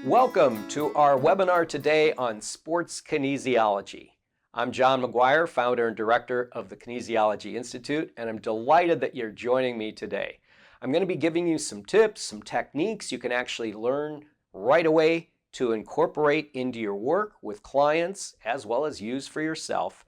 Welcome to our webinar today on sports kinesiology. I'm John Maguire, founder and director of the Kinesiology Institute, and I'm delighted that you're joining me today. I'm going to be giving you some tips, some techniques you can actually learn right away to incorporate into your work with clients as well as use for yourself.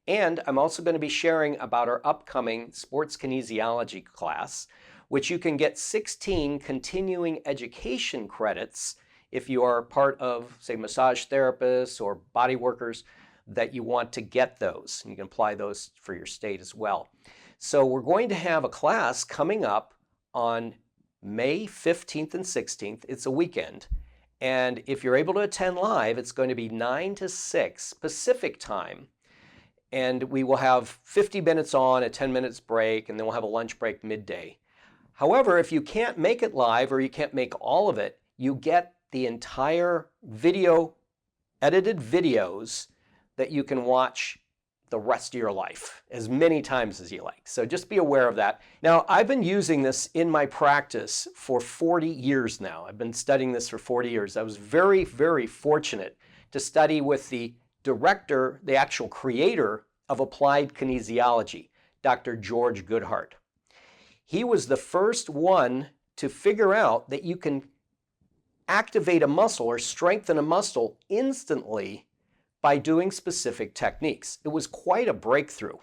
And I'm also going to be sharing about our upcoming sports kinesiology class, which you can get 16 continuing education credits if you are part of, say, massage therapists or body workers that you want to get those. You can apply those for your state as well. So we're going to have a class coming up on May 15th and 16th. It's a weekend. And if you're able to attend live, it's going to be 9 to 6 Pacific time. And we will have 50 minutes on, a 10 minutes break, and then we'll have a lunch break midday. However, if you can't make it live or you can't make all of it, you get the entire video, edited videos that you can watch the rest of your life as many times as you like. So just be aware of that. Now, I've been using this in my practice for 40 years now. I've been studying this for 40 years. I was very, very fortunate to study with the director, the actual creator of applied kinesiology, Dr. George Goodhart. He was the first one to figure out that you can activate a muscle or strengthen a muscle instantly by doing specific techniques. It was quite a breakthrough.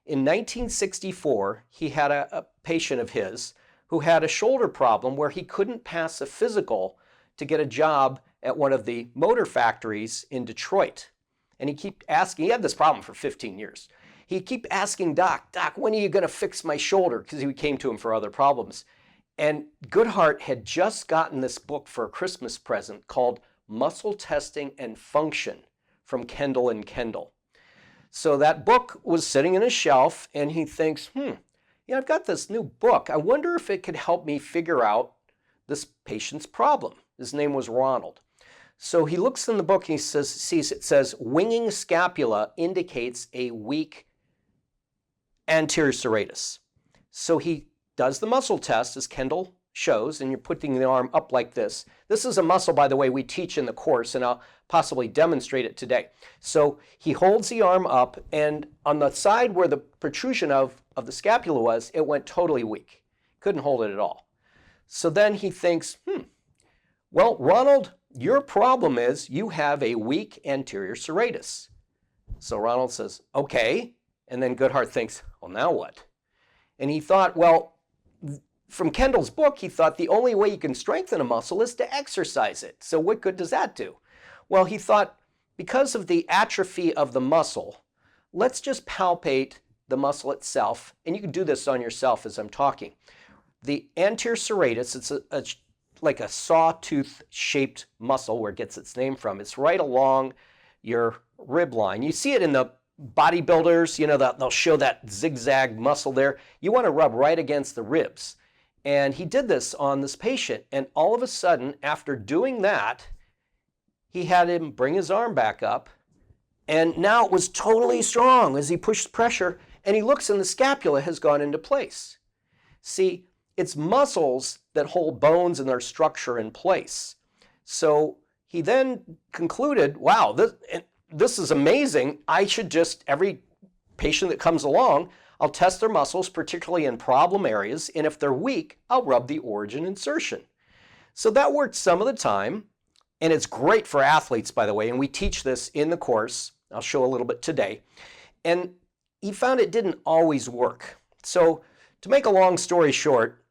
In 1964, he had a patient of his who had a shoulder problem where he couldn't pass a physical to get a job at one of the motor factories in Detroit. And he kept asking, he had this problem for 15 years. He kept asking Doc, when are you going to fix my shoulder? Because he came to him for other problems. And Goodhart had just gotten this book for a Christmas present called Muscle Testing and Function from Kendall and Kendall. So that book was sitting in his shelf, and he thinks, I've got this new book. I wonder if it could help me figure out this patient's problem. His name was Ronald. So he looks in the book and he sees it says, winging scapula indicates a weak anterior serratus. So he does the muscle test as Kendall shows, and you're putting the arm up like this. This is a muscle, by the way, we teach in the course, and I'll possibly demonstrate it today. So he holds the arm up, and on the side where the protrusion of the scapula was, it went totally weak. Couldn't hold it at all. So then he thinks, well, Ronald, your problem is you have a weak anterior serratus. So Ronald says, okay. And then Goodhart thinks, well, now what? And he thought, well, from Kendall's book, he thought the only way you can strengthen a muscle is to exercise it. So what good does that do? Well, he thought, because of the atrophy of the muscle, let's just palpate the muscle itself. And you can do this on yourself as I'm talking. The anterior serratus, it's like a sawtooth-shaped muscle where it gets its name from. It's right along your rib line. You see it in the bodybuilders, they'll show that zigzag muscle there. You want to rub right against the ribs. And he did this on this patient, and all of a sudden, after doing that, he had him bring his arm back up, and now it was totally strong as he pushed pressure, and he looks and the scapula has gone into place. See, it's muscles that hold bones and their structure in place. So he then concluded, wow, this is amazing. I should just, every patient that comes along, I'll test their muscles, particularly in problem areas, and if they're weak, I'll rub the origin insertion. So that worked some of the time, and it's great for athletes, by the way, and we teach this in the course. I'll show a little bit today. And he found it didn't always work. So to make a long story short,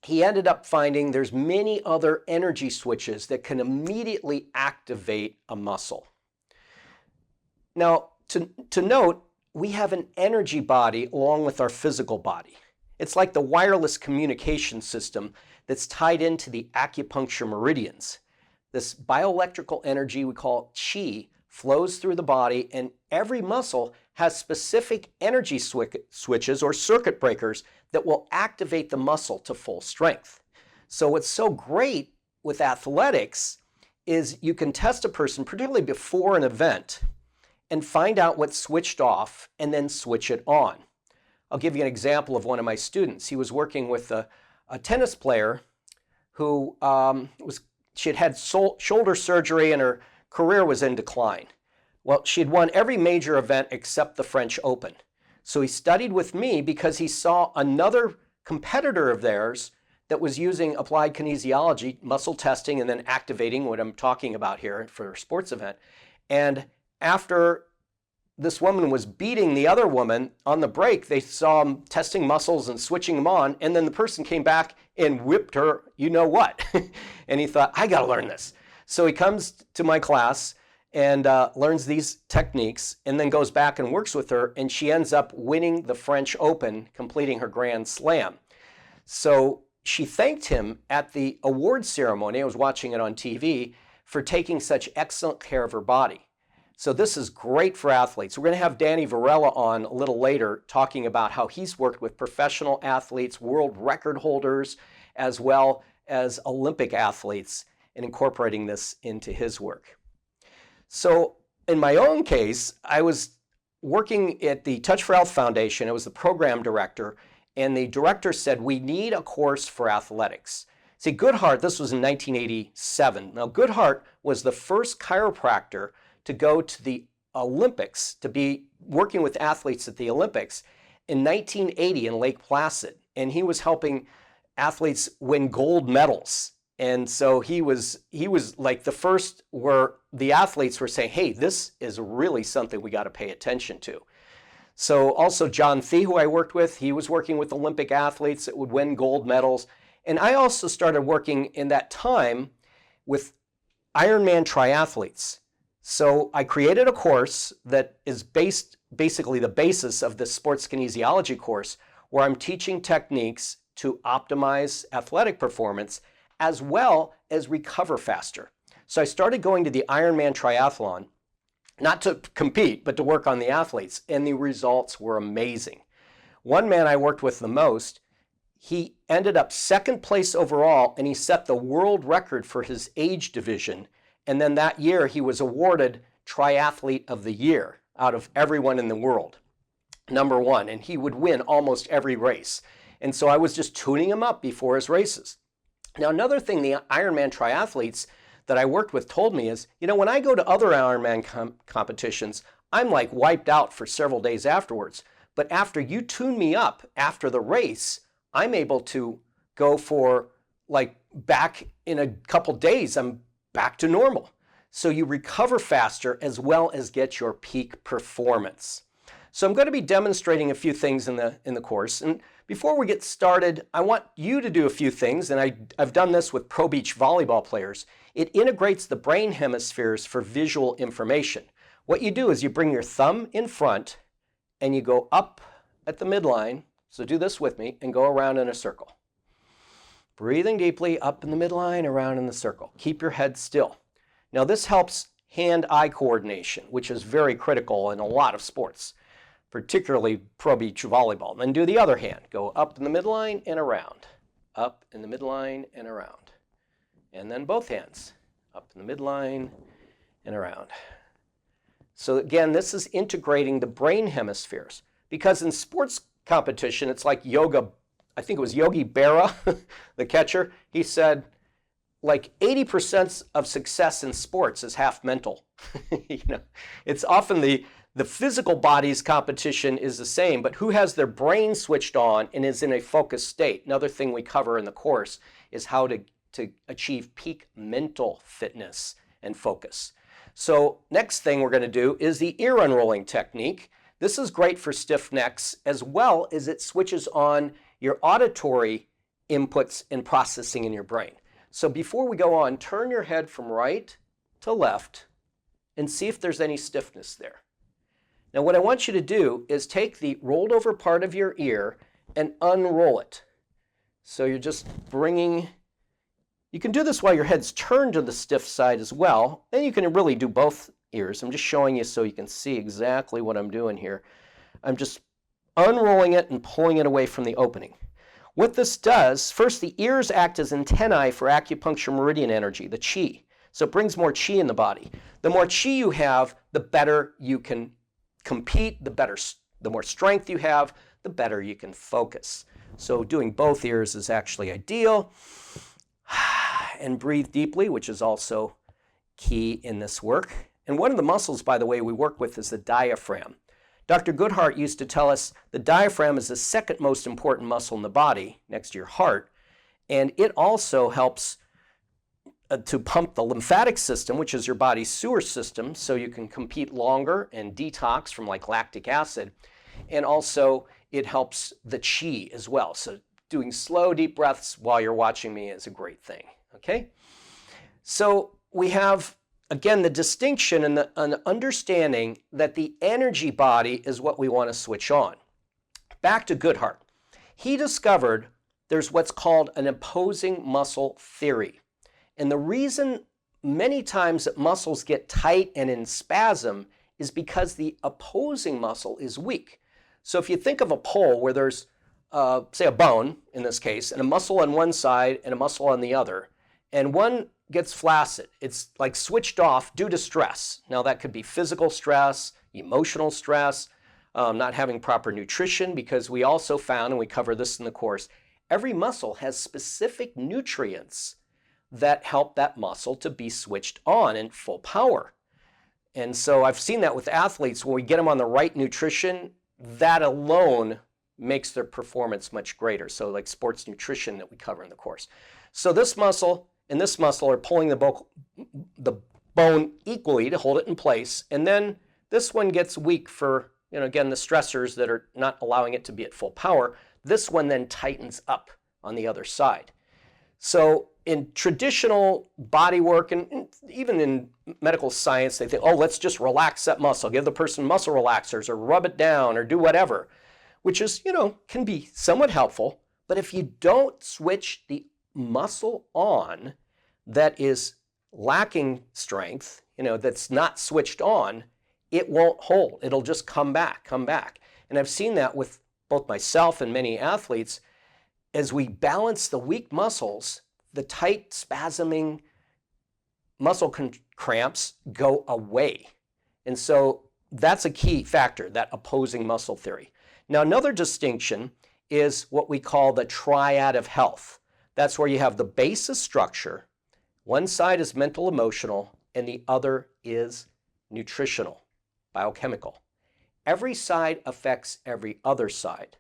he ended up finding there's many other energy switches that can immediately activate a muscle. Now, to note, we have an energy body along with our physical body. It's like the wireless communication system that's tied into the acupuncture meridians. This bioelectrical energy we call chi flows through the body, and every muscle has specific energy switches or circuit breakers that will activate the muscle to full strength. So what's so great with athletics is you can test a person, particularly before an event, and find out what's switched off and then switch it on. I'll give you an example of one of my students. He was working with a tennis player who was she had had shoulder surgery and her career was in decline. Well, she had won every major event except the French Open. So he studied with me because he saw another competitor of theirs that was using applied kinesiology, muscle testing, and then activating what I'm talking about here for a sports event. And after this woman was beating the other woman on the break, they saw him testing muscles and switching them on, and then the person came back and whipped her, you know what? And he thought, I gotta learn this. So he comes to my class and learns these techniques, and then goes back and works with her, and she ends up winning the French Open, completing her Grand Slam. So she thanked him at the award ceremony, I was watching it on TV, for taking such excellent care of her body. So this is great for athletes. We're going to have Danny Varela on a little later talking about how he's worked with professional athletes, world record holders, as well as Olympic athletes, and incorporating this into his work. So in my own case, I was working at the Touch for Health Foundation. I was the program director, and the director said, we need a course for athletics. See, Goodhart, this was in 1987. Now, Goodhart was the first chiropractor to go to the Olympics, to be working with athletes at the Olympics in 1980 in Lake Placid. And he was helping athletes win gold medals. And so he was like the first where the athletes were saying, hey, this is really something we got to pay attention to. So also John Thie, who I worked with, he was working with Olympic athletes that would win gold medals. And I also started working in that time with Ironman triathletes. So I created a course that is basically the basis of this sports kinesiology course, where I'm teaching techniques to optimize athletic performance as well as recover faster. So I started going to the Ironman triathlon, not to compete, but to work on the athletes, and the results were amazing. One man I worked with the most, he ended up second place overall, and he set the world record for his age division. And then that year, he was awarded Triathlete of the Year out of everyone in the world, #1, and he would win almost every race. And so I was just tuning him up before his races. Now, another thing the Ironman triathletes that I worked with told me is, you know, when I go to other Ironman competitions, I'm like wiped out for several days afterwards. But after you tune me up after the race, I'm able to go for like back in a couple days, I'm back to normal. So you recover faster as well as get your peak performance. So I'm going to be demonstrating a few things in the course. And before we get started, I want you to do a few things, and I've done this with pro beach volleyball players. It integrates the brain hemispheres for visual information. What you do is you bring your thumb in front and you go up at the midline. So do this with me and go around in a circle. Breathing deeply up in the midline, around in the circle. Keep your head still. Now this helps hand-eye coordination, which is very critical in a lot of sports, particularly pro beach volleyball. Then do the other hand. Go up in the midline and around. Up in the midline and around. And then both hands. Up in the midline and around. So again, this is integrating the brain hemispheres. Because in sports competition, it's like yoga. I think it was Yogi Berra, the catcher. He said, like 80% of success in sports is half mental. You know, it's often the physical body's competition is the same, but who has their brain switched on and is in a focused state? Another thing we cover in the course is how to achieve peak mental fitness and focus. So next thing we're going to do is the ear unrolling technique. This is great for stiff necks, as well as it switches on your auditory inputs and processing in your brain. So before we go on, turn your head from right to left and see if there's any stiffness there. Now what I want you to do is take the rolled over part of your ear and unroll it. So you're just bringing, you can do this while your head's turned to the stiff side as well, and you can really do both ears. I'm just showing you so you can see exactly what I'm doing here. I'm just unrolling it and pulling it away from the opening. What this does, first the ears act as antennae for acupuncture meridian energy, the chi. So it brings more chi in the body. The more chi you have, the better you can compete, the more strength you have, the better you can focus. So doing both ears is actually ideal. and breathe deeply, which is also key in this work. And one of the muscles, by the way, we work with is the diaphragm. Dr. Goodhart used to tell us the diaphragm is the second most important muscle in the body next to your heart, and it also helps to pump the lymphatic system, which is your body's sewer system, so you can compete longer and detox from like lactic acid. And also it helps the chi as well. So doing slow, deep breaths while you're watching me is a great thing, okay? So we have, again, the distinction and the understanding that the energy body is what we want to switch on. Back to Goodhart. He discovered there's what's called an opposing muscle theory. And the reason many times that muscles get tight and in spasm is because the opposing muscle is weak. So if you think of a pole where there's, say, a bone in this case, and a muscle on one side and a muscle on the other, and one gets flaccid, it's like switched off due to stress. Now that could be physical stress, emotional stress, not having proper nutrition, because we also found, and we cover this in the course, every muscle has specific nutrients that help that muscle to be switched on in full power. And so I've seen that with athletes. When we get them on the right nutrition, that alone makes their performance much greater. So like sports nutrition that we cover in the course. So this muscle and this muscle are pulling the bone equally to hold it in place. And then this one gets weak for, again, the stressors that are not allowing it to be at full power. This one then tightens up on the other side. So in traditional body work, and even in medical science, they think, oh, let's just relax that muscle, give the person muscle relaxers or rub it down or do whatever, which is, can be somewhat helpful. But if you don't switch the muscle on that is lacking strength, that's not switched on, it won't hold. It'll just come back. And I've seen that with both myself and many athletes. As we balance the weak muscles, the tight, spasming muscle cramps go away. And so that's a key factor, that opposing muscle theory. Now, another distinction is what we call the triad of health. That's where you have the basis structure. One side is mental, emotional, and the other is nutritional, biochemical. Every side affects every other side.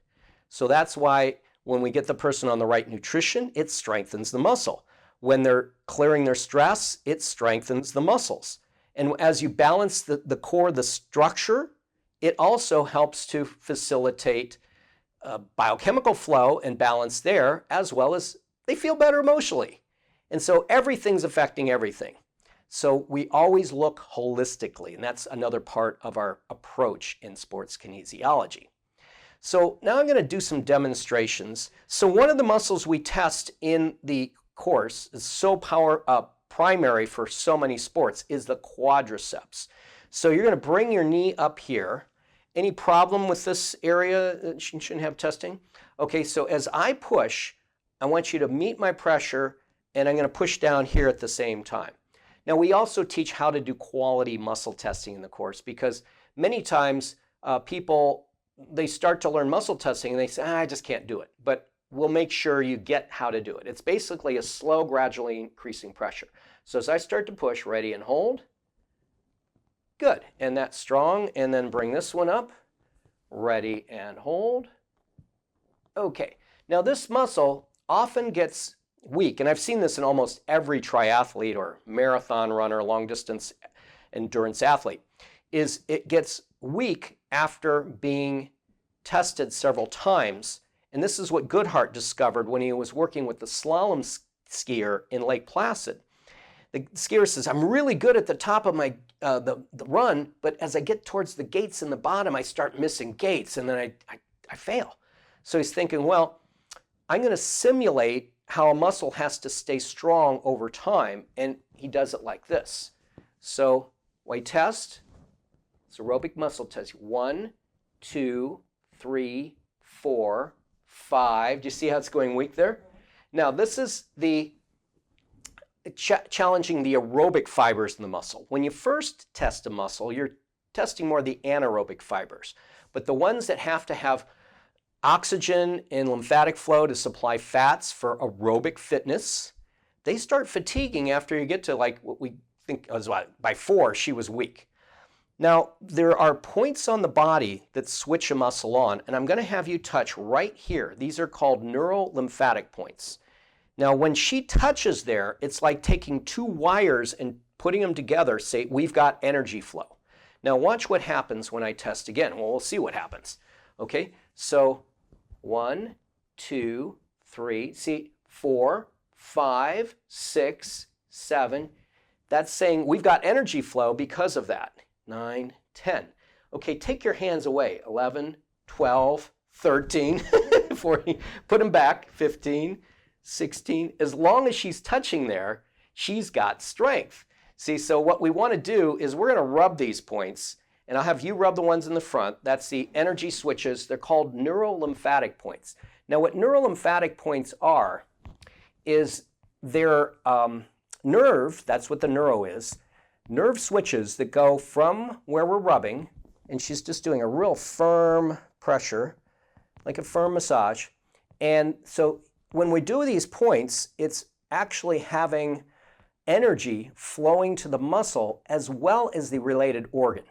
So that's why when we get the person on the right nutrition, it strengthens the muscle. When they're clearing their stress, it strengthens the muscles. And as you balance the core, the structure, it also helps to facilitate biochemical flow and balance there, as well as they feel better emotionally. And so everything's affecting everything. So we always look holistically, and that's another part of our approach in sports kinesiology. So now I'm going to do some demonstrations. So one of the muscles we test in the course is so primary for so many sports is the quadriceps. So you're going to bring your knee up here. Any problem with this area that you shouldn't have testing? Okay, so as I push, I want you to meet my pressure, and I'm going to push down here at the same time. Now we also teach how to do quality muscle testing in the course, because many times people, they start to learn muscle testing and they say, I just can't do it. But we'll make sure you get how to do it. It's basically a slow, gradually increasing pressure. So as I start to push, ready and hold. Good. And that's strong. And then bring this one up. Ready and hold. Okay. Now this muscle often gets weak, and I've seen this in almost every triathlete or marathon runner, long distance endurance athlete, is it gets weak after being tested several times. And this is what Goodhart discovered when he was working with the slalom skier in Lake Placid. The skier says, I'm really good at the top of my the run, but as I get towards the gates in the bottom, I start missing gates, and then I fail. So he's thinking, well, I'm going to simulate how a muscle has to stay strong over time, and he does it like this. So we test. It's aerobic muscle test. 1, 2, 3, 4, 5. Do you see how it's going weak there? Now this is the challenging the aerobic fibers in the muscle. When you first test a muscle, you're testing more the anaerobic fibers, but the ones that have to have oxygen and lymphatic flow to supply fats for aerobic fitness, they start fatiguing after you get to like what we think was by 4, she was weak. Now, there are points on the body that switch a muscle on, and I'm going to have you touch right here. These are called neurolymphatic points. Now, when she touches there, it's like taking 2 wires and putting them together, say, we've got energy flow. Now, watch what happens when I test again. Well, we'll see what happens. Okay, so 1, 2, 3, see, 4, 5, 6, 7. That's saying we've got energy flow because of that. 9, 10. Okay, take your hands away. 11, 12, 13, 14. Put them back. 15, 16. As long as she's touching there, she's got strength. See, so what we want to do is we're going to rub these points, and I'll have you rub the ones in the front. That's the energy switches. They're called neurolymphatic points. Now, what neurolymphatic points are is they're nerve, that's what the neuro is, nerve switches that go from where we're rubbing, and she's just doing a real firm pressure, like a firm massage. And so when we do these points, it's actually having energy flowing to the muscle as well as the related organ.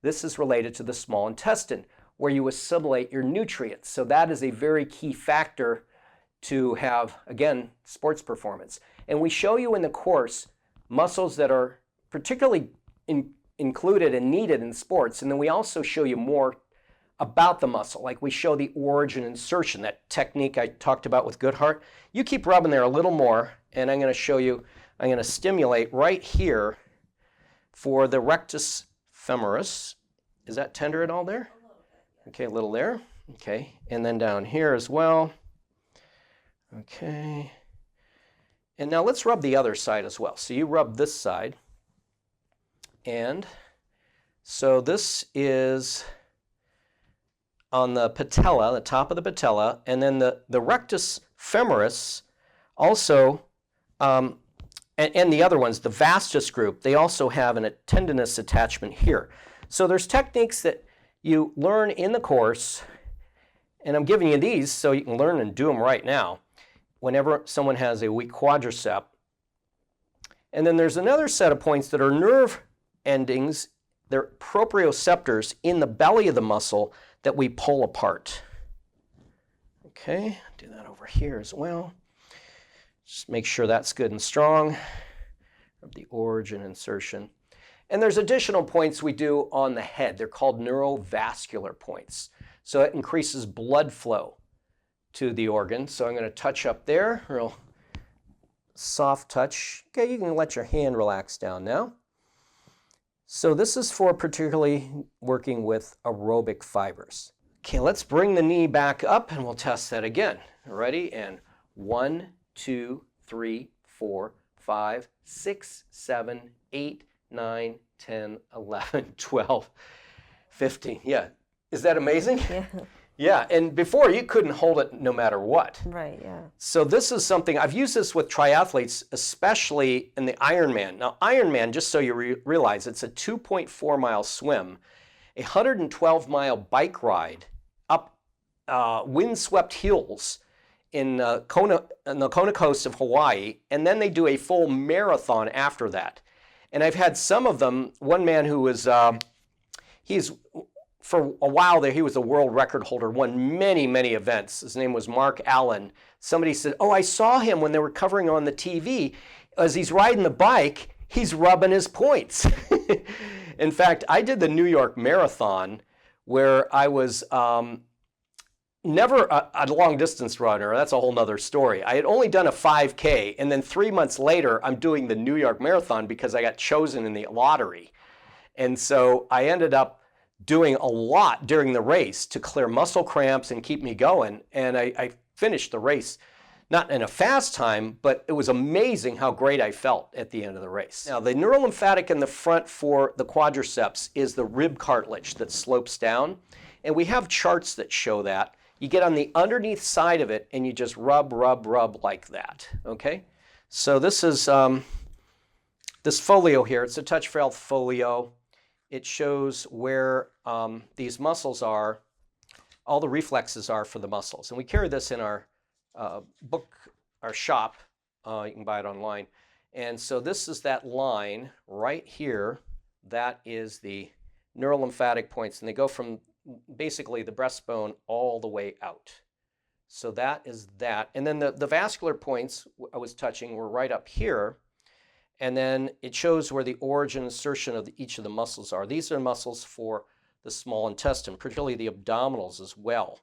This is related to the small intestine, where you assimilate your nutrients. So that is a very key factor to have, again, sports performance. And we show you in the course muscles that are particularly included and needed in sports. And then we also show you more about the muscle. Like we show the origin insertion, that technique I talked about with Goodhart. You keep rubbing there a little more, and I'm going to show you, I'm going to stimulate right here for the rectus femoris. Is that tender at all there? Okay, a little there. Okay, and then down here as well. Okay. And now let's rub the other side as well. So you rub this side. And so this is on the patella, the top of the patella, and then the rectus femoris also, and the other ones, the vastus group, they also have a tendinous attachment here. So there's techniques that you learn in the course, and I'm giving you these so you can learn and do them right now whenever someone has a weak quadricep. And then there's another set of points that are nerve endings. They're proprioceptors in the belly of the muscle that we pull apart. Okay, do that over here as well. Just make sure that's good and strong. The origin insertion. And there's additional points we do on the head. They're called neurovascular points. So it increases blood flow to the organ. So I'm going to touch up there, real soft touch. Okay, you can let your hand relax down now. So this is for particularly working with aerobic fibers. Okay, let's bring the knee back up and we'll test that again. Ready? And 1, 2, 3, 4, 5, 6, 7, 8, 9, 10, 11, 12, 15. Yeah. Is that amazing? Yeah. Yeah, and before you couldn't hold it no matter what. Right, yeah. So this is something, I've used this with triathletes, especially in the Ironman. Now Ironman, just so you realize, it's a 2.4 mile swim, a 112 mile bike ride up windswept hills in the Kona coast of Hawaii, and then they do a full marathon after that. And I've had some of them, one man who was, for a while there, he was a world record holder, won many, many events. His name was Mark Allen. Somebody said, oh, I saw him when they were covering on the TV. As he's riding the bike, he's rubbing his points. In fact, I did the New York Marathon where I was never a long distance runner. That's a whole nother story. I had only done a 5K, and then 3 months later, I'm doing the New York Marathon because I got chosen in the lottery. And so I ended up doing a lot during the race to clear muscle cramps and keep me going. And I finished the race, not in a fast time, but it was amazing how great I felt at the end of the race. Now, the neurolymphatic in the front for the quadriceps is the rib cartilage that slopes down. And we have charts that show that. You get on the underneath side of it and you just rub, rub, rub like that, okay? So this is this folio here. It's a Touch for Health folio. It shows where these muscles are, all the reflexes are for the muscles. And we carry this in our book, our shop, You can buy it online. And so this is that line right here. That is the neurolymphatic points, and they go from basically the breastbone all the way out. So that is that. And then the vascular points I was touching were right up here. And then it shows where the origin and insertion of each of the muscles are. These are muscles for the small intestine, particularly the abdominals as well,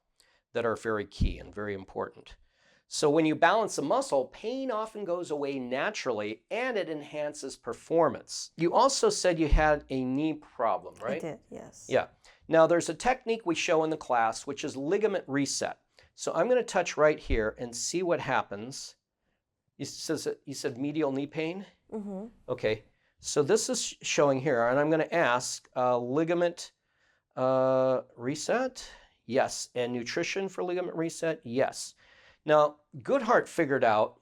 that are very key and very important. So when you balance a muscle, pain often goes away naturally and it enhances performance. You also said you had a knee problem, right? I did, yes. Yeah. Now there's a technique we show in the class, which is ligament reset. So I'm going to touch right here and see what happens. You said medial knee pain? Mm-hmm. Okay. So this is showing here, and I'm going to ask ligament reset? Yes. And nutrition for ligament reset? Yes. Now, Goodhart figured out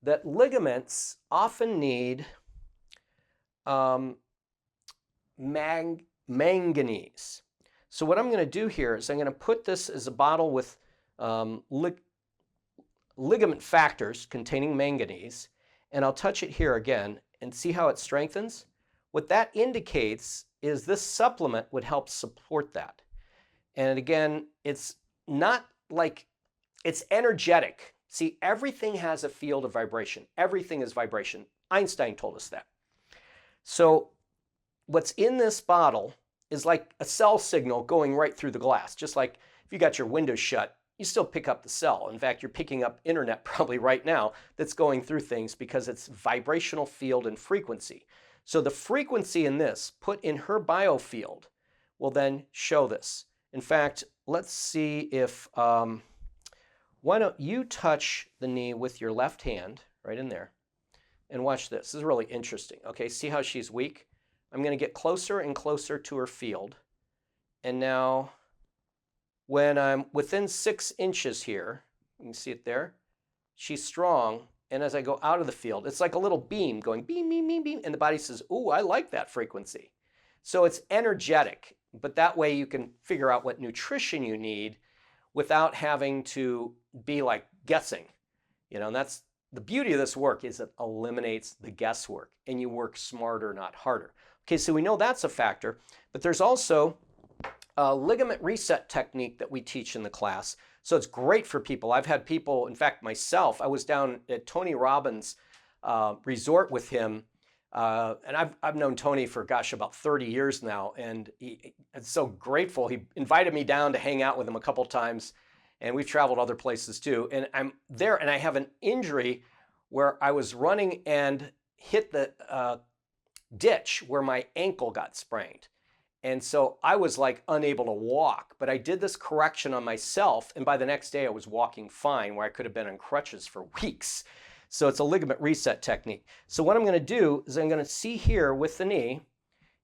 that ligaments often need manganese. So what I'm going to do here is I'm going to put this as a bottle with ligament factors containing manganese, and I'll touch it here again and see how it strengthens. What that indicates is this supplement would help support that. And again, it's not like, it's energetic. See, everything has a field of vibration. Everything is vibration. Einstein told us that. So what's in this bottle is like a cell signal going right through the glass. Just like if you got your windows shut, you still pick up the cell. In fact, you're picking up internet probably right now that's going through things because it's vibrational field and frequency. So the frequency in this put in her biofield will then show this. In fact, let's see if, why don't you touch the knee with your left hand right in there and watch this. This is really interesting. Okay, see how she's weak? I'm going to get closer and closer to her field. And now when I'm within 6 inches here, you can see it there, she's strong. And as I go out of the field, it's like a little beam going beam, beam, beam, beam. And the body says, ooh, I like that frequency. So it's energetic, but that way you can figure out what nutrition you need without having to be like guessing. You know, and that's the beauty of this work, is it eliminates the guesswork and you work smarter, not harder. Okay, so we know that's a factor, but there's also a ligament reset technique that we teach in the class. So it's great for people. I've had people, in fact, myself, I was down at Tony Robbins' resort with him. And I've known Tony for, gosh, about 30 years now. And I'm so grateful. He invited me down to hang out with him a couple times. And we've traveled other places too. And I'm there and I have an injury where I was running and hit the ditch where my ankle got sprained. And so I was like unable to walk, but I did this correction on myself. And by the next day I was walking fine, where I could have been on crutches for weeks. So it's a ligament reset technique. So what I'm going to do is I'm going to see here with the knee,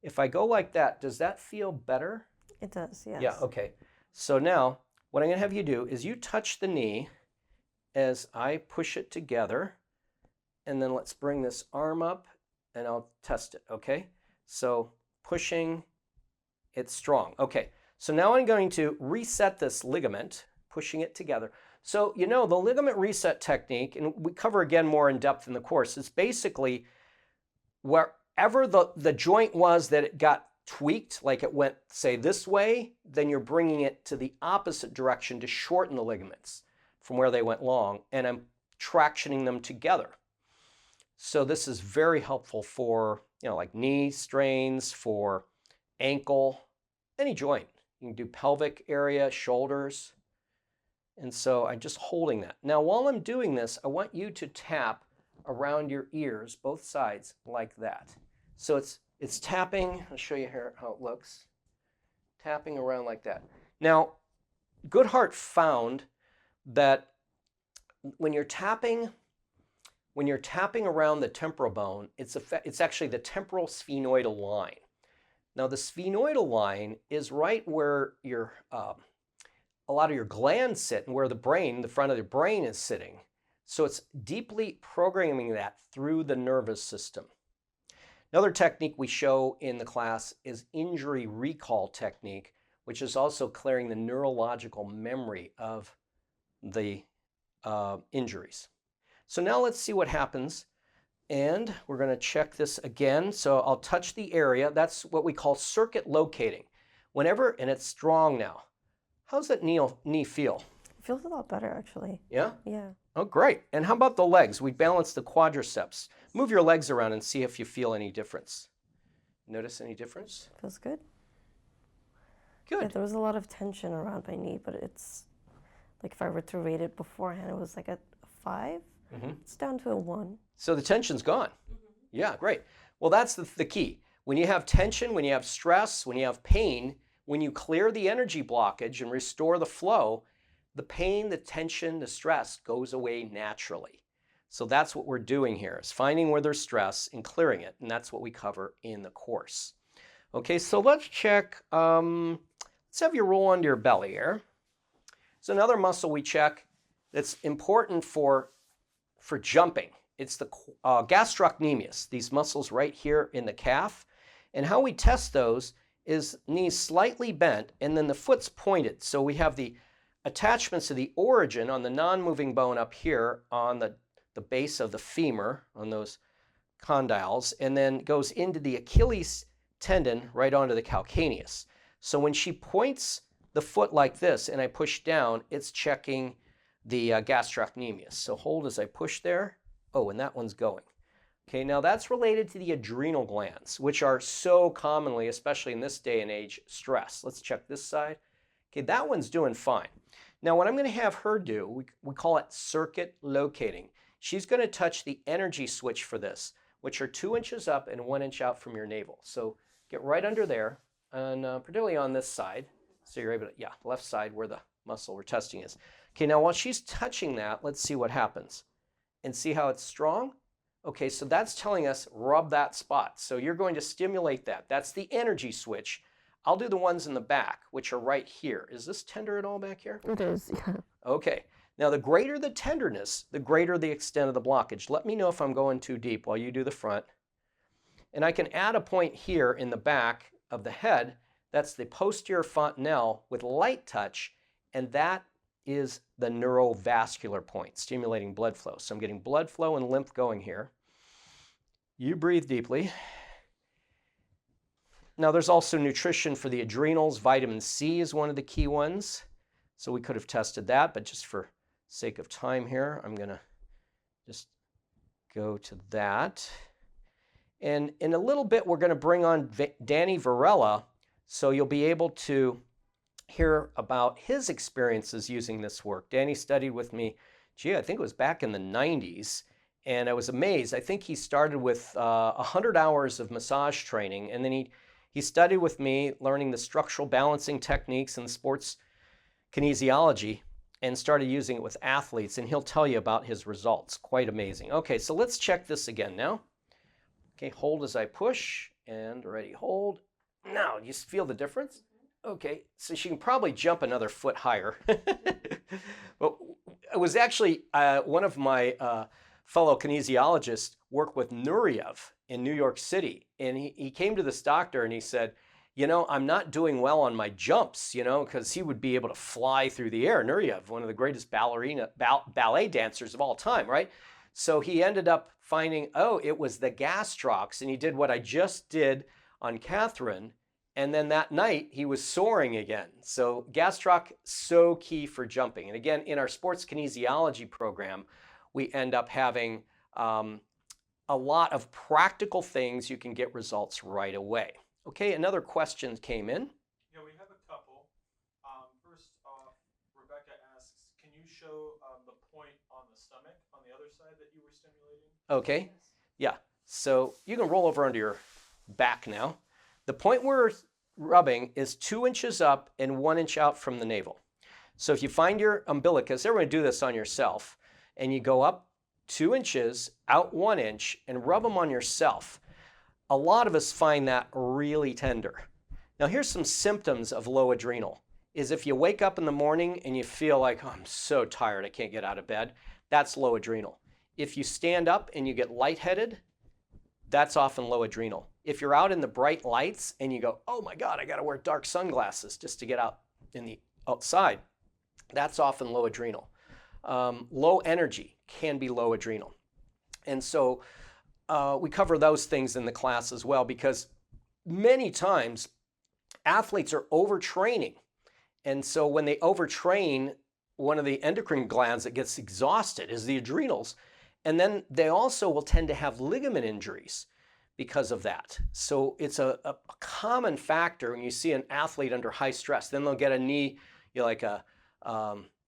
if I go like that, does that feel better? It does, yes. Yeah, okay. So now what I'm going to have you do is you touch the knee as I push it together. And then let's bring this arm up and I'll test it, okay? So pushing, it's strong. Okay, so now I'm going to reset this ligament, pushing it together. So, you know, the ligament reset technique, and we cover again more in depth in the course, is basically wherever the joint was that it got tweaked, like it went, say, this way, then you're bringing it to the opposite direction to shorten the ligaments from where they went long, and I'm tractioning them together. So this is very helpful for, you know, like knee strains, for ankle, any joint. You can do pelvic area, shoulders. And so I'm just holding that. Now, while I'm doing this, I want you to tap around your ears, both sides, like that. So it's tapping. I'll show you here how it looks. Tapping around like that. Now, Goodhart found that when you're tapping around the temporal bone, it's actually the temporal sphenoidal line. Now, the sphenoidal line is right where your a lot of your glands sit and where the brain, the front of the brain, is sitting. So it's deeply programming that through the nervous system. Another technique we show in the class is injury recall technique, which is also clearing the neurological memory of the injuries. So now let's see what happens. And we're going to check this again. So I'll touch the area. That's what we call circuit locating. Whenever, and it's strong now. How's that knee feel? It feels a lot better, actually. Yeah? Yeah. Oh, great. And how about the legs? We balance the quadriceps. Move your legs around and see if you feel any difference. Notice any difference? Feels good. Good. Yeah, there was a lot of tension around my knee, but it's like if I were to rate it beforehand, it was like a 5. It's down to a 1. So the tension's gone. Yeah, great. Well, that's the key. When you have tension, when you have stress, when you have pain, when you clear the energy blockage and restore the flow, the pain, the tension, the stress goes away naturally. So that's what we're doing here, is finding where there's stress and clearing it. And that's what we cover in the course. Okay, so let's check. Let's have you roll onto your belly here. So another muscle we check that's important for jumping. It's the gastrocnemius, these muscles right here in the calf. And how we test those is knees slightly bent and then the foot's pointed. So we have the attachments of the origin on the non-moving bone up here on the base of the femur, on those condyles, and then goes into the Achilles tendon right onto the calcaneus. So when she points the foot like this and I push down, it's checking the gastrocnemius. So hold as I push there. Oh, and that one's going. Okay, now that's related to the adrenal glands, which are so commonly, especially in this day and age, stressed. Let's check this side. Okay, that one's doing fine. Now what I'm going to have her do, we call it circuit locating. She's going to touch the energy switch for this, which are 2 inches up and 1 inch out from your navel. So get right under there, and particularly on this side. So you're able to, yeah, left side where the muscle we're testing is. Okay, now while she's touching that, let's see what happens. And see how it's strong? Okay, so that's telling us rub that spot. So you're going to stimulate that. That's the energy switch. I'll do the ones in the back, which are right here. Is this tender at all back here? It is, yeah. Okay. Now, the greater the tenderness, the greater the extent of the blockage. Let me know if I'm going too deep while you do the front. And I can add a point here in the back of the head. That's the posterior fontanelle with light touch, and that is the neurovascular point, stimulating blood flow. So I'm getting blood flow and lymph going here. You breathe deeply. Now, there's also nutrition for the adrenals. Vitamin C is one of the key ones. So we could have tested that, but just for sake of time here, I'm going to just go to that. And in a little bit, we're going to bring on Danny Varela, so you'll be able to hear about his experiences using this work. Danny studied with me, gee, I think it was back in the 90s, and I was amazed. I think he started with 100 hours of massage training, and then he studied with me, learning the structural balancing techniques and sports kinesiology, and started using it with athletes, and he'll tell you about his results. Quite amazing. Okay, so let's check this again now. Okay, hold as I push, and ready, hold. Now, you feel the difference? Okay, so she can probably jump another foot higher. Well, it was actually one of my fellow kinesiologists worked with Nureyev in New York City, and he came to this doctor and he said, you know, I'm not doing well on my jumps, you know, because he would be able to fly through the air. Nureyev, one of the greatest ballet dancers of all time, right? So he ended up finding, oh, it was the gastrocs, and he did what I just did on Catherine, and then that night he was soaring again. So gastroc, so key for jumping. And again, in our sports kinesiology program, we end up having a lot of practical things you can get results right away. Okay, another question came in. Yeah, we have a couple. First off, Rebecca asks, can you show the point on the stomach on the other side that you were stimulating? Okay, yeah. So you can roll over onto your back now. The point we're rubbing is 2 inches up and 1 inch out from the navel. So if you find your umbilicus, everyone do this on yourself, and you go up 2 inches, out 1 inch, and rub them on yourself. A lot of us find that really tender. Now here's some symptoms of low adrenal. Is if you wake up in the morning and you feel like, oh, I'm so tired, I can't get out of bed, that's low adrenal. If you stand up and you get lightheaded, that's often low adrenal. If you're out in the bright lights and you go, oh my God, I gotta wear dark sunglasses just to get out in the outside, that's often low adrenal. Low energy can be low adrenal. And so we cover those things in the class as well, because many times athletes are overtraining. And so when they overtrain, one of the endocrine glands that gets exhausted is the adrenals. And then they also will tend to have ligament injuries because of that. So it's a common factor when you see an athlete under high stress. Then they'll get a knee, like a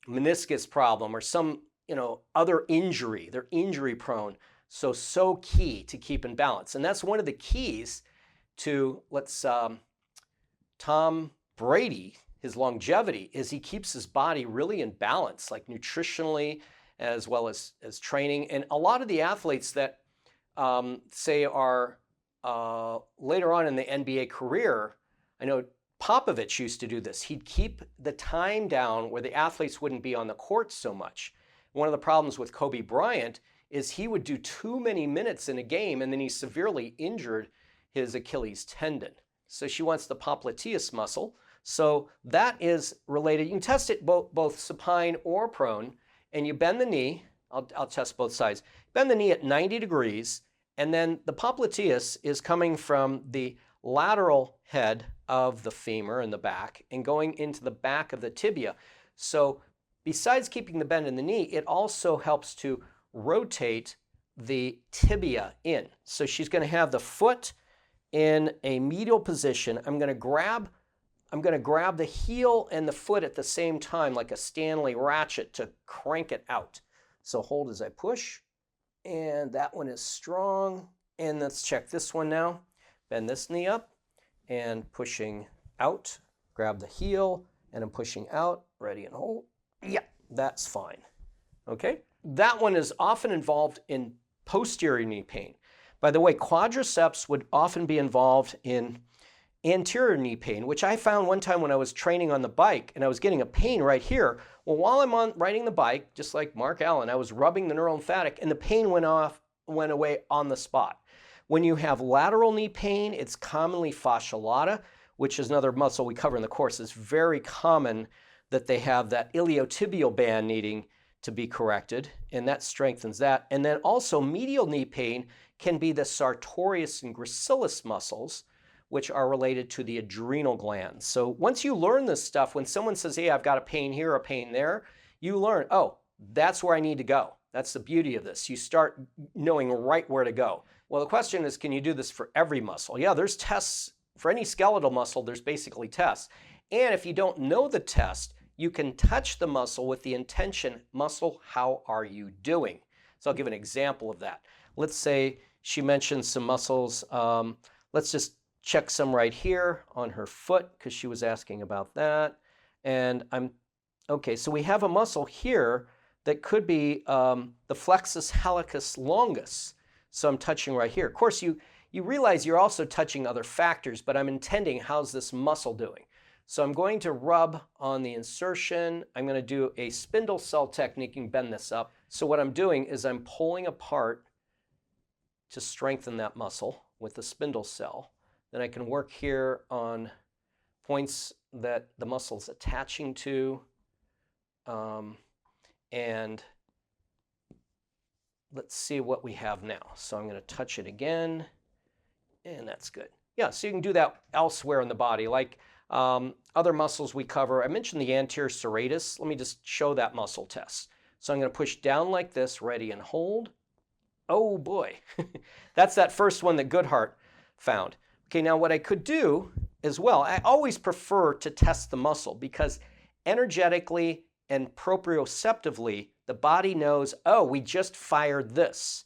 meniscus problem or some other injury. They're injury prone. So key to keep in balance. And that's one of the keys to, Tom Brady, his longevity, is he keeps his body really in balance, like nutritionally as well as training. And a lot of the athletes that say are later on in the NBA career, I know Popovich used to do this. He'd keep the time down where the athletes wouldn't be on the court so much. One of the problems with Kobe Bryant is he would do too many minutes in a game, and then he severely injured his Achilles tendon. So she wants the popliteus muscle. So that is related. You can test it both supine or prone, and you bend the knee. I'll test both sides. Bend the knee at 90 degrees, and then the popliteus is coming from the lateral head of the femur in the back and going into the back of the tibia. So besides keeping the bend in the knee, it also helps to rotate the tibia in. So she's going to have the foot in a medial position. I'm going to grab the heel and the foot at the same time, like a Stanley ratchet, to crank it out. So hold as I push, and that one is strong. And let's check this one now. Bend this knee up and pushing out. Grab the heel and I'm pushing out. Ready and hold. Yeah, that's fine. Okay. That one is often involved in posterior knee pain. By the way, quadriceps would often be involved in anterior knee pain, which I found one time when I was training on the bike and I was getting a pain right here. Well, while I'm riding the bike, just like Mark Allen, I was rubbing the neurolymphatic and the pain went away on the spot. When you have lateral knee pain, it's commonly fascia lata, which is another muscle we cover in the course. It's very common that they have that iliotibial band needing to be corrected, and that strengthens that. And then also medial knee pain can be the sartorius and gracilis muscles, which are related to the adrenal glands. So once you learn this stuff, when someone says, hey, I've got a pain here, a pain there, you learn, oh, that's where I need to go. That's the beauty of this. You start knowing right where to go. Well, the question is, can you do this for every muscle? Yeah, there's tests. For any skeletal muscle, there's basically tests. And if you don't know the test, you can touch the muscle with the intention, muscle, how are you doing? So I'll give an example of that. Let's say she mentioned some muscles. Let's just check some right here on her foot because she was asking about that. And okay, so we have a muscle here that could be the flexus hallucis longus. So I'm touching right here. Of course, you realize you're also touching other factors, but I'm intending how's this muscle doing. So I'm going to rub on the insertion. I'm going to do a spindle cell technique and bend this up. So what I'm doing is I'm pulling apart to strengthen that muscle with the spindle cell. Then I can work here on points that the muscle's attaching to. And let's see what we have now. So I'm going to touch it again, and that's good. Yeah, so you can do that elsewhere in the body, like other muscles we cover. I mentioned the anterior serratus. Let me just show that muscle test. So I'm going to push down like this, ready and hold. Oh boy, that's that first one that Goodhart found. Okay, now what I could do as well, I always prefer to test the muscle because energetically and proprioceptively, the body knows, oh, we just fired this.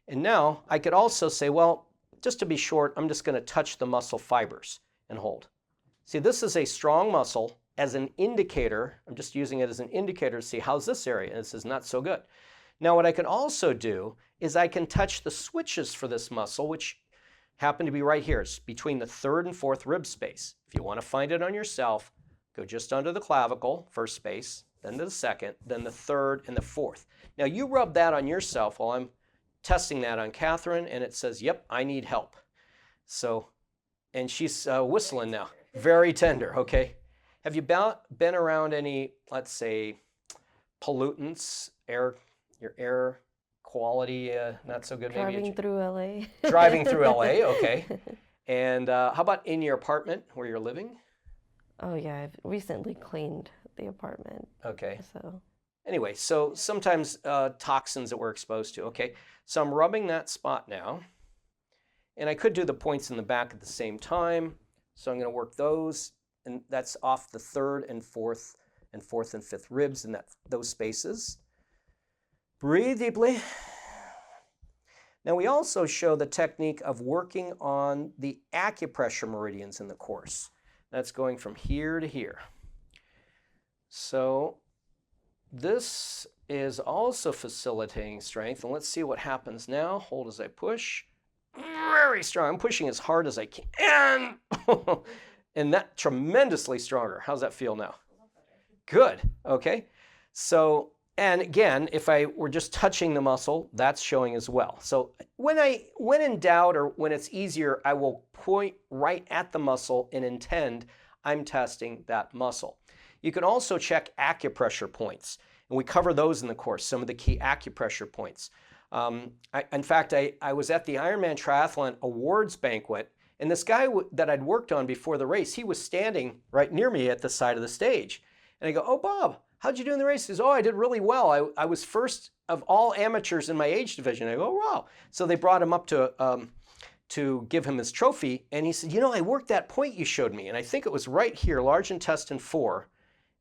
And now I could also say, well, just to be short, I'm just going to touch the muscle fibers and hold. See, this is a strong muscle as an indicator. I'm just using it as an indicator to see how's this area. And this is not so good. Now, what I can also do is I can touch the switches for this muscle, which happen to be right here. It's between the third and fourth rib space. If you want to find it on yourself, go just under the clavicle, first space, then to the second, then the third and the fourth. Now, you rub that on yourself while I'm testing that on Catherine, and it says, yep, I need help. So, and she's whistling now. Very tender, okay? Have you been around any, let's say, pollutants, air Your air quality not so good, maybe? Driving through LA. Driving through LA, okay. And how about in your apartment where you're living? Oh yeah, I've recently cleaned the apartment. Okay. So Anyway, so sometimes toxins that we're exposed to. Okay, so I'm rubbing that spot now. And I could do the points in the back at the same time. So I'm going to work those. And that's off the third and fourth and fifth ribs in those spaces. Breathe deeply. Now we also show the technique of working on the acupressure meridians in the course. That's going from here to here. So this is also facilitating strength. And let's see what happens now. Hold as I push. Very strong. I'm pushing as hard as I can. And that tremendously stronger. How's that feel now? Good. Okay. So, and again, if I were just touching the muscle, that's showing as well. So when in doubt or when it's easier, I will point right at the muscle and intend I'm testing that muscle. You can also check acupressure points, and we cover those in the course, some of the key acupressure points. In fact, I was at the Ironman Triathlon Awards banquet, and this guy that I'd worked on before the race, he was standing right near me at the side of the stage. And I go, "Oh, Bob, how'd you do in the race?" He says, "Oh, I did really well. I was first of all amateurs in my age division." I go, "Oh, wow." So they brought him up to give him his trophy, and he said, "You know, I worked that point you showed me, and I think it was right here, large intestine 4.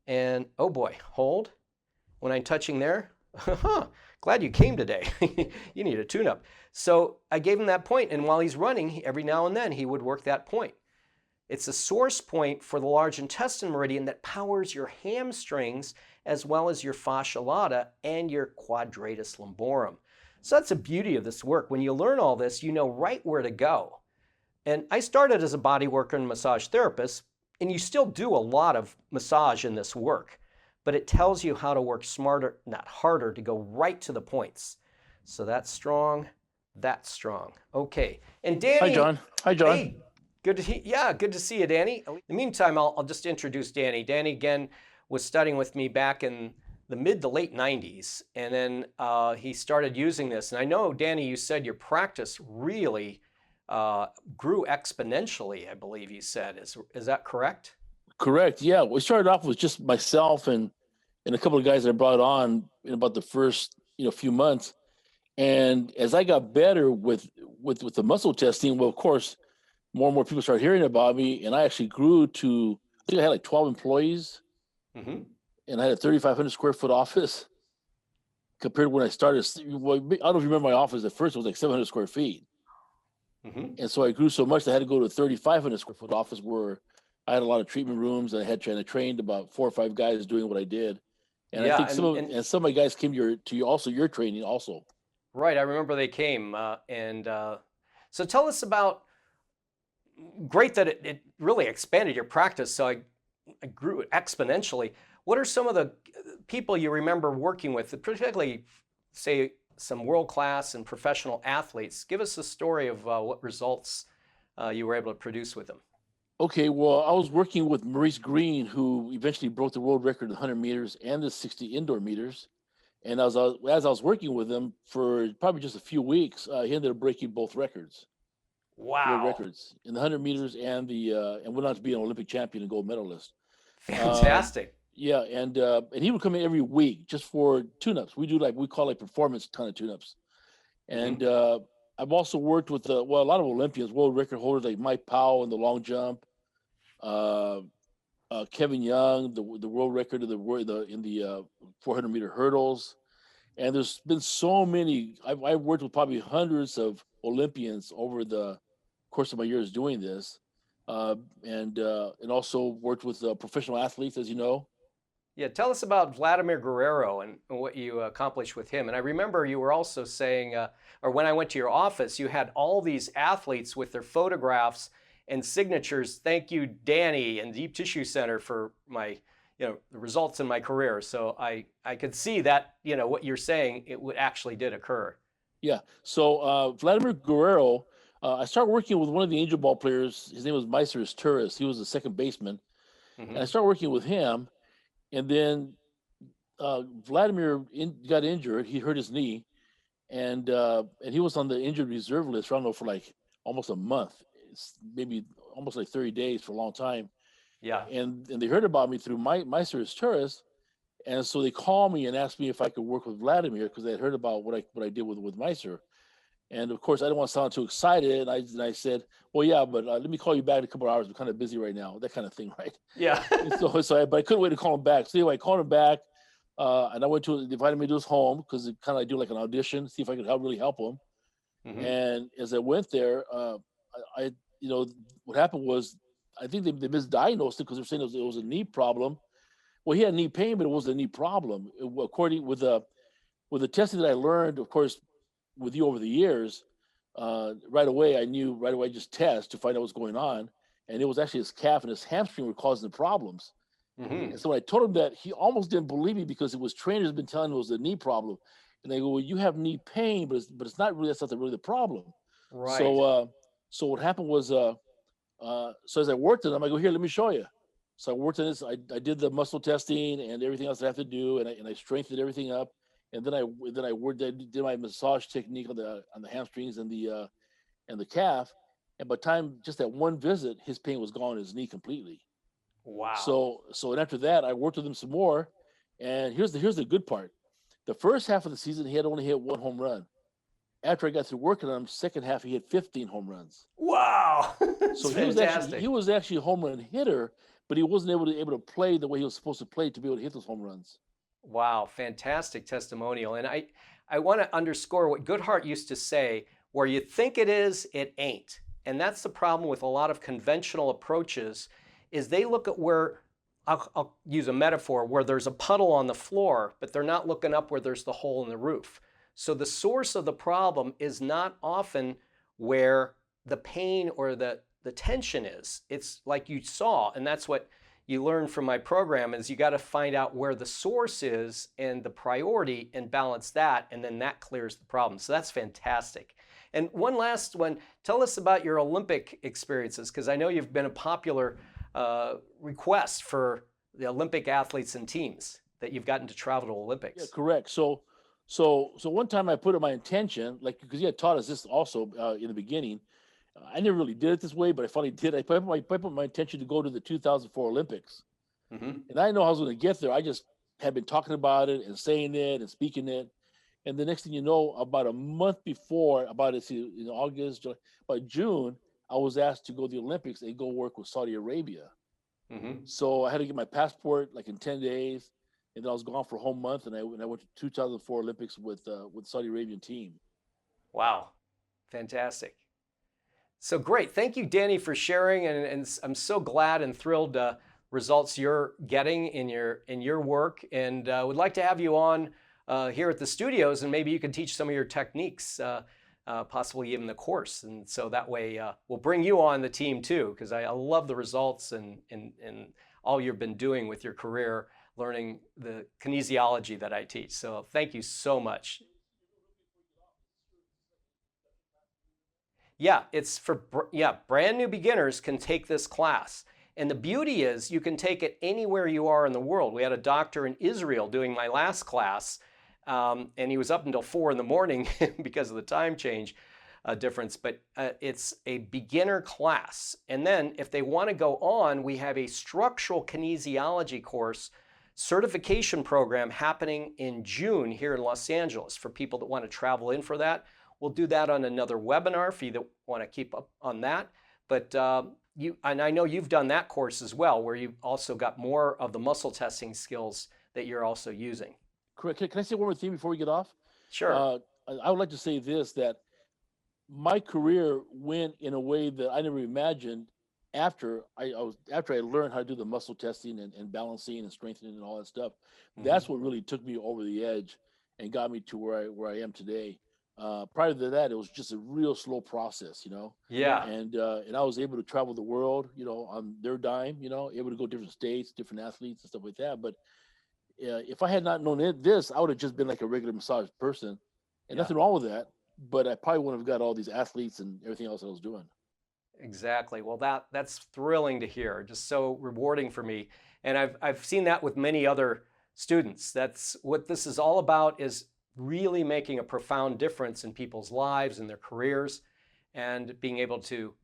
And oh boy, hold. When I'm touching there, glad you came today. You need a tune-up." So I gave him that point, and while he's running, every now and then he would work that point. It's a source point for the large intestine meridian that powers your hamstrings as well as your fascia lata and your quadratus lumborum. So that's the beauty of this work. When you learn all this, you know right where to go. And I started as a body worker and massage therapist, and you still do a lot of massage in this work, but it tells you how to work smarter, not harder, to go right to the points. So that's strong, that's strong. Okay, and Danny. Hi, John. Hi, John. Hey, good to see you, Danny. In the meantime, I'll just introduce Danny. Danny, again, was studying with me back in the mid to late 90s, and then he started using this. And I know, Danny, you said your practice really grew exponentially, I believe you said. Is that correct? Correct. Yeah, we started off with just myself and a couple of guys that I brought on in about the first few months. And as I got better with the muscle testing, well, of course, more and more people started hearing about me, and I actually grew to, I think I had like 12 employees, and I had a 3,500 square foot office. Compared to when I started, well, I don't know if you remember my office at first, it was like 700 square feet. And so I grew so much that I had to go to a 3,500 square foot office where I had a lot of treatment rooms, and I had trained about 4 or 5 guys doing what I did. And Yeah, I think some of my guys came to your training also. Right, I remember they came. So tell us about, great that it really expanded your practice, so I grew exponentially. What are some of the people you remember working with, particularly, say, some world-class and professional athletes? Give us a story of what results you were able to produce with them. Okay, well, I was working with Maurice Greene, who eventually broke the world record in 100 meters and the 60 indoor meters. And as I was working with him for probably just a few weeks, he ended up breaking both records. Wow. World records in the 100 meters and went on to be an Olympic champion and gold medalist. Fantastic. Yeah, and he would come in every week just for tune-ups. We call performance ton of tune-ups. And I've also worked with a lot of Olympians, world record holders like Mike Powell in the long jump, Kevin Young, the world record in the 400 meter hurdles. And there's been so many. I've worked with probably hundreds of Olympians over the course of my years doing this, and also worked with professional athletes, as you know. Yeah, tell us about Vladimir Guerrero and what you accomplished with him. And I remember you were also saying, or when I went to your office, you had all these athletes with their photographs and signatures. "Thank you, Danny and Deep Tissue Center, for my, the results in my career." So I could see that, what you're saying, actually did occur. Yeah. So Vladimir Guerrero, I started working with one of the Angel Ball players. His name was Meister Turris. He was the second baseman. And I started working with him. And then Vladimir got injured. He hurt his knee, and he was on the injured reserve list. I don't know, for like almost a month. It's maybe almost like 30 days, for a long time. Yeah. And they heard about me through Meister tourists, and so they called me and asked me if I could work with Vladimir, because they had heard about what I did with Meister. And of course, I didn't want to sound too excited. And I said, "Well, yeah, but let me call you back in a couple of hours. I'm kind of busy right now." That kind of thing, right? Yeah. But I couldn't wait to call him back. So anyway, I called him back, and I went to they invited me to his home, because it kind of do like an audition, see if I could really help him. Hmm. And as I went there, I what happened was, I think they misdiagnosed it, because they're saying it was a knee problem. Well, he had knee pain, but it wasn't a knee problem. According with the testing that I learned, of course, with you over the years, right away I just test to find out what's going on, and it was actually his calf and his hamstring were causing the problems. Hmm. And so when I told him that, he almost didn't believe me, because it was trainers had been telling him it was a knee problem, and they go, "Well, you have knee pain, but it's not really, that's not really the problem." Right. So what happened was, so as I worked on them, I go, "Here, let me show you." So I worked on this. I did the muscle testing and everything else I have to do, and I strengthened everything up. And then I did my massage technique on the hamstrings and the calf. And by the time, just that one visit, his pain was gone in his knee completely. Wow. So and after that, I worked with him some more. And here's the good part. The first half of the season, he had only hit 1 home run. After I got through working on him, second half, he hit 15 home runs. Wow. That's So fantastic. he was actually a home run hitter, but he wasn't able to play the way he was supposed to play to be able to hit those home runs. Wow, fantastic testimonial. And I want to underscore what Goodhart used to say, where you think it is, it ain't. And that's the problem with a lot of conventional approaches, is they look at where, I'll use a metaphor, where there's a puddle on the floor, but they're not looking up where there's the hole in the roof. So the source of the problem is not often where the pain or the tension is. It's like you saw, and that's what you learn from my program, is you got to find out where the source is and the priority and balance that, and then that clears the problem. So that's fantastic. And one last one, tell us about your Olympic experiences, because I know you've been a popular request for the Olympic athletes and teams, that you've gotten to travel to Olympics. Yeah, correct. So one time I put in my intention, like, because he had taught us this also in the beginning. I never really did it this way, but I finally did. I put my intention to go to the 2004 Olympics. Mm-hmm. And I know I was going to get there. I just had been talking about it and saying it and speaking it. And the next thing you know, about a month before, in August, July, by June, I was asked to go to the Olympics and go work with Saudi Arabia. Mm-hmm. So I had to get my passport like in 10 days. And then I was gone for a whole month. And I went to 2004 Olympics with Saudi Arabian team. Wow, fantastic. So great. Thank you, Danny, for sharing. And I'm so glad and thrilled results you're getting in your work. And would like to have you on here at the studios, and maybe you could teach some of your techniques, possibly even the course. And so that way we'll bring you on the team too, because I love the results and all you've been doing with your career, learning the kinesiology that I teach. So thank you so much. Yeah, it's for brand new beginners can take this class. And the beauty is you can take it anywhere you are in the world. We had a doctor in Israel doing my last class, and he was up until 4 in the morning because of the time change difference. But it's a beginner class. And then if they want to go on, we have a structural kinesiology course certification program happening in June here in Los Angeles for people that want to travel in for that. We'll do that on another webinar for you that want to keep up on that. But and I know you've done that course as well, where you've also got more of the muscle testing skills that you're also using. Correct. Can I say one more thing before we get off? Sure. I would like to say this, that my career went in a way that I never imagined after I learned how to do the muscle testing and balancing and strengthening and all that stuff. Mm-hmm. That's what really took me over the edge and got me to where I am today. Prior to that, it was just a real slow process, Yeah. And I was able to travel the world, on their dime, able to go different states, different athletes and stuff like that. But if I had not known this, I would have just been like a regular massage person, and nothing wrong with that. But I probably wouldn't have got all these athletes and everything else I was doing. Exactly. Well, that's thrilling to hear. Just so rewarding for me. And I've seen that with many other students. That's what this is all about, is really making a profound difference in people's lives and their careers and being able to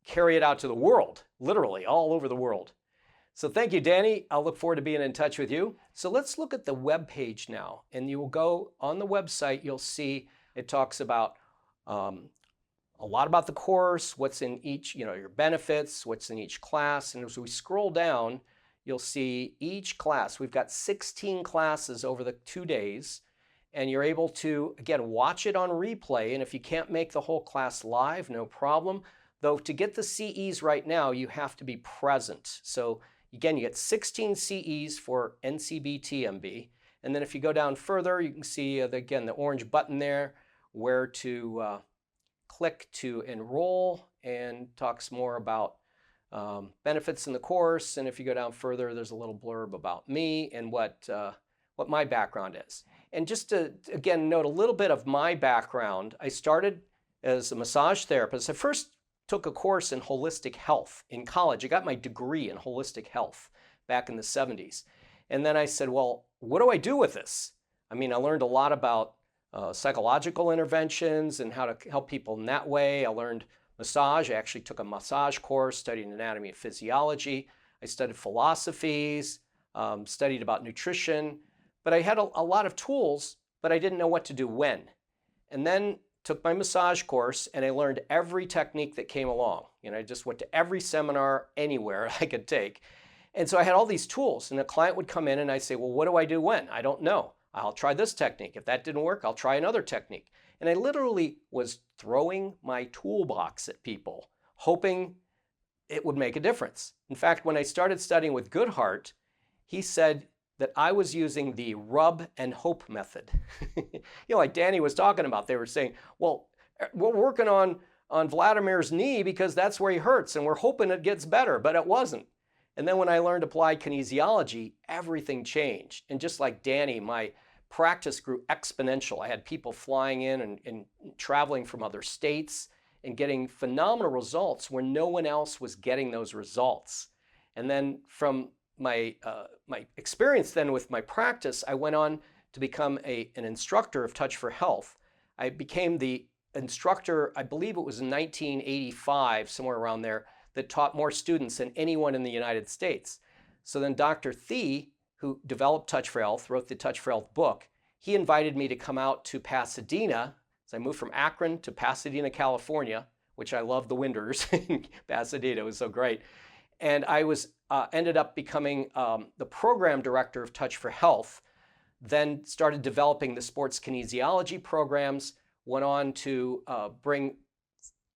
carry it out to the world, literally all over the world. So thank you, Danny. I'll look forward to being in touch with you. So let's look at the web page now. And you will go on the website, you'll see it talks about a lot about the course, what's in each, your benefits, what's in each class. And as we scroll down, you'll see each class. We've got 16 classes over the 2 days, and you're able to, again, watch it on replay. And if you can't make the whole class live, no problem. Though to get the CEs right now, you have to be present. So again, you get 16 CEs for NCB-TMB. And then if you go down further, you can see, again, the orange button there, where to click to enroll, and talks more about benefits in the course. And if you go down further, there's a little blurb about me and what my background is. And just to, again, note a little bit of my background, I started as a massage therapist. I first took a course in holistic health in college. I got my degree in holistic health back in the 70s. And then I said, well, what do I do with this? I mean, I learned a lot about psychological interventions and how to help people in that way. I learned massage. I actually took a massage course, studied anatomy and physiology. I studied philosophies, studied about nutrition. But I had a lot of tools, but I didn't know what to do when. And then took my massage course, and I learned every technique that came along. I just went to every seminar anywhere I could take. And so I had all these tools, and a client would come in and I'd say, well, what do I do when? I don't know. I'll try this technique. If that didn't work, I'll try another technique. And I literally was throwing my toolbox at people, hoping it would make a difference. In fact, when I started studying with Goodhart, he said that I was using the rub and hope method. Like Danny was talking about, they were saying, well, we're working on Vladimir's knee because that's where he hurts, and we're hoping it gets better, but it wasn't. And then when I learned applied kinesiology, everything changed. And just like Danny, my practice grew exponential. I had people flying in and traveling from other states and getting phenomenal results where no one else was getting those results. And then from my experience then with my practice, I went on to become an instructor of Touch for Health. I became the instructor, I believe it was in 1985, somewhere around there, that taught more students than anyone in the United States. So then Dr. Thie, who developed Touch for Health, wrote the Touch for Health book, he invited me to come out to Pasadena. So I moved from Akron to Pasadena, California, which I love the winters in Pasadena. It was so great. And I ended up becoming the program director of Touch for Health, then started developing the sports kinesiology programs, went on to bring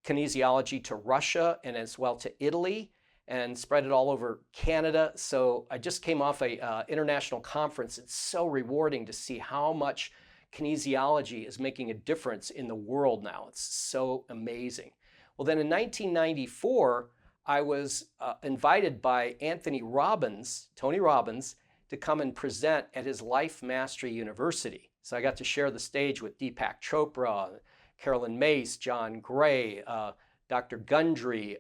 kinesiology to Russia and as well to Italy, and spread it all over Canada. So I just came off a international conference. It's so rewarding to see how much kinesiology is making a difference in the world now. It's so amazing. Well, then in 1994, I was invited by Tony Robbins, to come and present at his Life Mastery University. So I got to share the stage with Deepak Chopra, Carolyn Mace, John Gray, Dr. Gundry,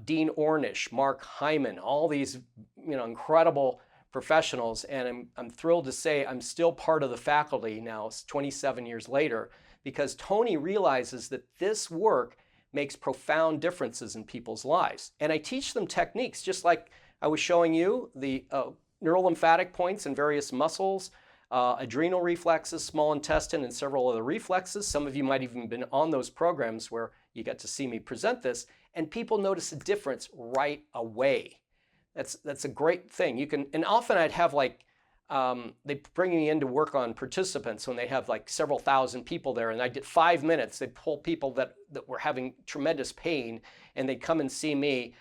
Dean Ornish, Mark Hyman, all these incredible professionals. And I'm thrilled to say I'm still part of the faculty now, 27 years later, because Tony realizes that this work makes profound differences in people's lives. And I teach them techniques, just like I was showing you, the neurolymphatic points in various muscles, adrenal reflexes, small intestine, and several other reflexes. Some of you might even been on those programs where you got to see me present this, and people notice a difference right away. That's a great thing. You can, and often I'd have they bring me in to work on participants when they have like several thousand people there, and I did 5 minutes. They'd pull people that were having tremendous pain, and they'd come and see me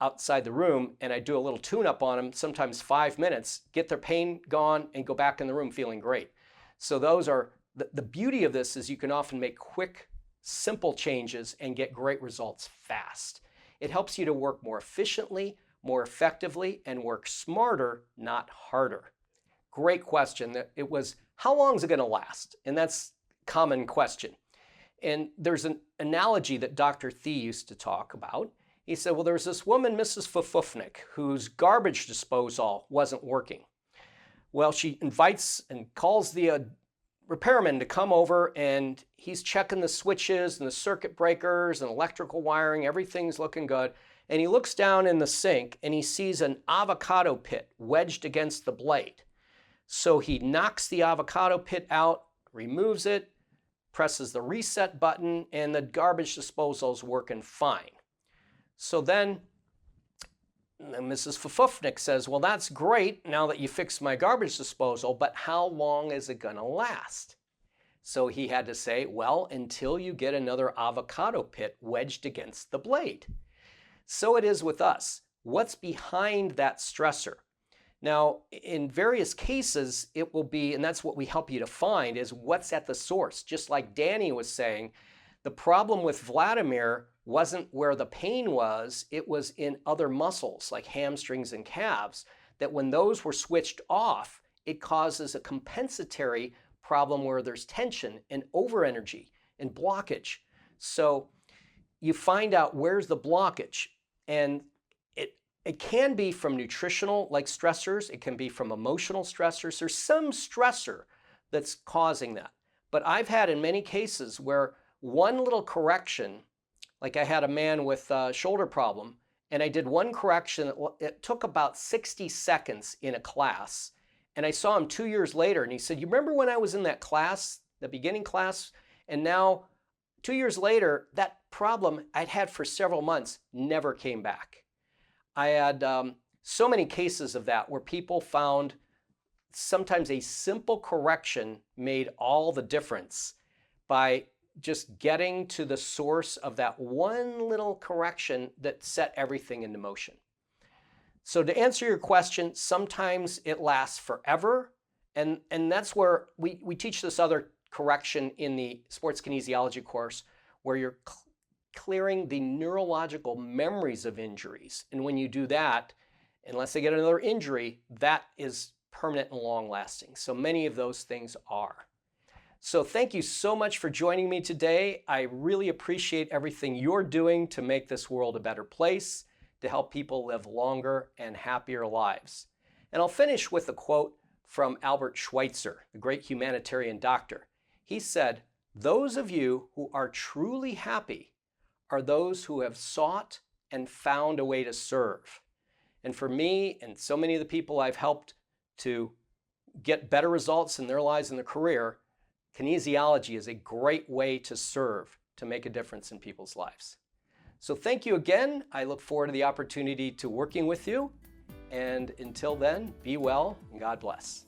outside the room, and I do a little tune-up on them, sometimes 5 minutes, get their pain gone, and go back in the room feeling great. So those are, the beauty of this is you can often make quick, simple changes and get great results fast. It helps you to work more efficiently, more effectively, and work smarter, not harder. Great question. It was, how long is it going to last? And that's a common question. And there's an analogy that Dr. Thie used to talk about. He said, well, there's this woman, Mrs. Fufufnik, whose garbage disposal wasn't working. Well, she invites and calls the repairman to come over, and he's checking the switches and the circuit breakers and electrical wiring. Everything's looking good. And he looks down in the sink and he sees an avocado pit wedged against the blade. So he knocks the avocado pit out, removes it, presses the reset button, and the garbage disposal is working fine. So then Mrs. Fafufnik says, well, that's great now that you fixed my garbage disposal, but how long is it going to last? So he had to say, well, until you get another avocado pit wedged against the blade. So it is with us. What's behind that stressor? Now, in various cases, it will be, and that's what we help you to find, is what's at the source. Just like Danny was saying, the problem with Vladimir wasn't where the pain was, it was in other muscles like hamstrings and calves, that when those were switched off, it causes a compensatory problem where there's tension and overenergy and blockage. So you find out where's the blockage, and it can be from nutritional like stressors, it can be from emotional stressors. There's some stressor that's causing that. But I've had in many cases where one little correction, like I had a man with a shoulder problem, and I did one correction, it took about 60 seconds in a class, and I saw him 2 years later, and he said, you remember when I was in that class, the beginning class, and now 2 years later, that problem I'd had for several months never came back. I had so many cases of that where people found sometimes a simple correction made all the difference by just getting to the source of that one little correction that set everything into motion. So to answer your question, sometimes it lasts forever, and that's where we teach this other correction in the sports kinesiology course where you're clearing the neurological memories of injuries. And when you do that, unless they get another injury, that is permanent and long-lasting. So many of those things are. So thank you so much for joining me today. I really appreciate everything you're doing to make this world a better place, to help people live longer and happier lives. And I'll finish with a quote from Albert Schweitzer, the great humanitarian doctor. He said, "Those of you who are truly happy are those who have sought and found a way to serve." And for me and so many of the people I've helped to get better results in their lives and their career, kinesiology is a great way to serve, to make a difference in people's lives. So thank you again. I look forward to the opportunity to working with you. And until then, be well and God bless.